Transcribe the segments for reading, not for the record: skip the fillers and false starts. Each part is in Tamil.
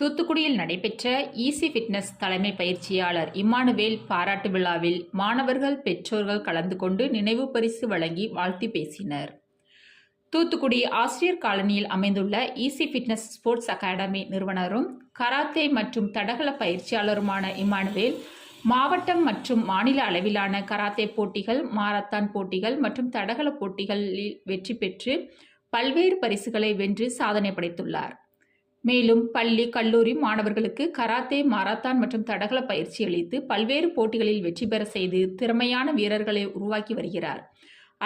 தூத்துக்குடியில் நடைபெற்ற ஈசி ஃபிட்னஸ் தலைமை பயிற்சியாளர் இம்மானுவேல் பாராட்டு விழாவில் மாணவர்கள், பெற்றோர்கள் கலந்து கொண்டு நினைவு பரிசு வழங்கி வாழ்த்தி பேசினர். தூத்துக்குடி ஆசிரியர் காலனியில் அமைந்துள்ள ஈசி ஃபிட்னஸ் ஸ்போர்ட்ஸ் அகாடமி நிறுவனரும் கராத்தே மற்றும் தடகள பயிற்சியாளருமான இம்மானுவேல் மாவட்டம் மற்றும் மாநில அளவிலான கராத்தே போட்டிகள், மாரத்தான் போட்டிகள் மற்றும் தடகள போட்டிகளில் வெற்றி பெற்று பல்வேறு பரிசுகளை வென்று சாதனை படைத்துள்ளார். மேலும் பள்ளி, கல்லூரி மாணவர்களுக்கு கராத்தே, மாரத்தான் மற்றும் தடகள பயிற்சி அளித்து பல்வேறு போட்டிகளில் வெற்றி பெற செய்து திறமையான வீரர்களை உருவாக்கி வருகிறார்.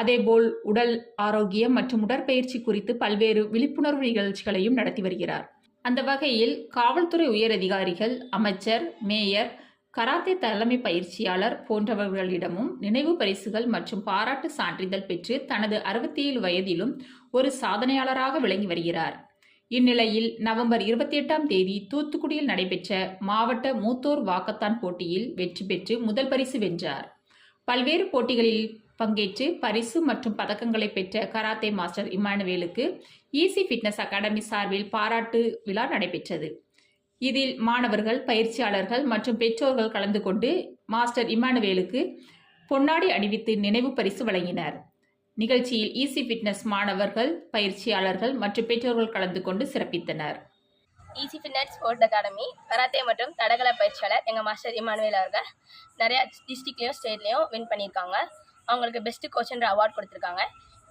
அதேபோல் உடல் ஆரோக்கியம் மற்றும் உடற்பயிற்சி குறித்து பல்வேறு விழிப்புணர்வு நிகழ்ச்சிகளையும் நடத்தி வருகிறார். அந்த வகையில் காவல்துறை உயரதிகாரிகள், அமைச்சர், மேயர், கராத்தே தலைமை பயிற்சியாளர் போன்றவர்களிடமும் நினைவு பரிசுகள் மற்றும் பாராட்டு சான்றிதழ் பெற்று தனது 67 வயதிலும் ஒரு சாதனையாளராக விளங்கி வருகிறார். இந்நிலையில் நவம்பர் 28ஆம் தேதி தூத்துக்குடியில் நடைபெற்ற மாவட்ட மூத்தோர் வாக்கத்தான் போட்டியில் வெற்றி பெற்று முதல் பரிசு வென்றார். பல்வேறு போட்டிகளில் பங்கேற்று பரிசு மற்றும் பதக்கங்களை பெற்ற கராத்தே மாஸ்டர் இம்மானுவேலுக்கு ஈசி ஃபிட்னஸ் அகாடமி சார்பில் பாராட்டு விழா நடைபெற்றது. இதில் மாணவர்கள், பயிற்சியாளர்கள் மற்றும் பெற்றோர்கள் கலந்து கொண்டு மாஸ்டர் இம்மானுவேலுக்கு பொன்னாடை அணிவித்து நினைவு பரிசு வழங்கினர். நிகழ்ச்சியில் ஈசி ஃபிட்னஸ் மாணவர்கள், பயிற்சியாளர்கள் மற்றும் பெற்றோர்கள் கலந்து கொண்டு சிறப்பித்தனர். Easy Fitness Sports Academy karate மற்றும் தடகள பயிற்சியாளர் எங்கள் மாஸ்டர் இம்மானுவேல் அவர்கள் நிறையா டிஸ்ட்ரிக்ட்லேயும் ஸ்டேட்லேயும் வின் பண்ணியிருக்காங்க. அவங்களுக்கு பெஸ்ட்டு கோச்ன்ற அவார்ட் கொடுத்துருக்காங்க.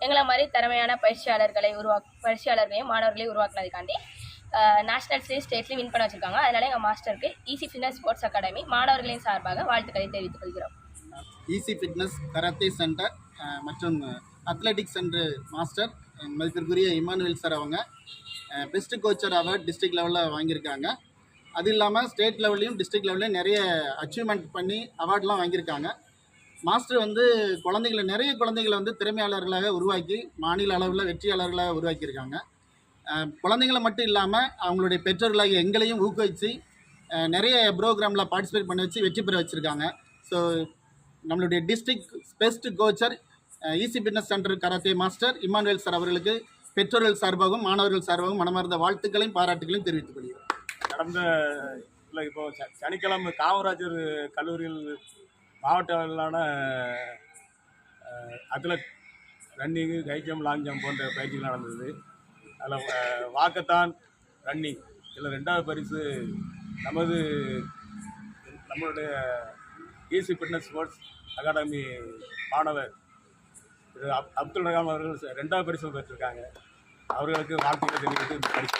எங்களை மாதிரி திறமையான பயிற்சியாளர்களையும் மாணவர்களையும் உருவாக்குனதுக்காண்டி நேஷனல்ஸ்லேயும் ஸ்டேட்லேயும் வின் பண்ண வச்சுருக்காங்க. அதனால் எங்கள் மாஸ்டருக்கு ஈசி ஃபிட்னஸ் ஸ்போர்ட்ஸ் அகாடமி மாணவர்களின் சார்பாக வாழ்த்துக்களை தெரிவித்துக் கொள்கிறோம். ஈசி ஃபிட்னஸ் கராத்தே சென்டர் மற்றும் அத்லெட்டிக்ஸ் சென்டர் மாஸ்டர் மதிப்பிற்குரிய இம்மானுவேல் சார் அவங்க பெஸ்ட் கோச்சர் அவார்ட் டிஸ்ட்ரிக்ட் லெவலில் வாங்கியிருக்காங்க. அது இல்லாமல் ஸ்டேட் லெவல்லையும் டிஸ்ட்ரிக்ட் லெவல்லையும் நிறைய அச்சீவ்மெண்ட் பண்ணி அவார்ட்லாம் வாங்கியிருக்காங்க. மாஸ்டர் நிறைய குழந்தைகளை திறமையாளர்களாக உருவாக்கி மாநில அளவில் வெற்றியாளர்களாக உருவாக்கியிருக்காங்க. குழந்தைங்களை மட்டும் இல்லாமல் அவங்களுடைய பெற்றோர்களாக எங்களையும் ஊக்குவிச்சு நிறைய ப்ரோக்ராமில் பார்ட்டிசிபேட் பண்ண வச்சு வெற்றி பெற வச்சுருக்காங்க. ஸோ நம்மளுடைய district best coacher easy fitness centre karate master Emmanuel sir அவர்களுக்கு பெற்றோர்கள் சார்பாகவும் மாணவர்கள் சார்பாகவும் மனமார்ந்த வாழ்த்துக்களையும் பாராட்டுகளையும் தெரிவித்துக் கொள்கிறோம். கடந்த இப்போ சனிக்கிழமை காமராஜர் கல்லூரியில் மாவட்ட அளவிலான athlete running, high jump, long jump போன்ற பயிற்சிகள் நடந்தது. அதில் வாக்கத்தான், ரன்னிங் இதில் 2வது பரிசு நம்மளுடைய ஈசி ஃபிட்னஸ் ஸ்போர்ட்ஸ் அகாடமி மாணவர் திரு அப்துல் ரஹாம் அவர்கள் 2வது பரிசு பெற்றிருக்காங்க. அவர்களுக்கு வாழ்த்துக்களை தெரிவித்து பரிசு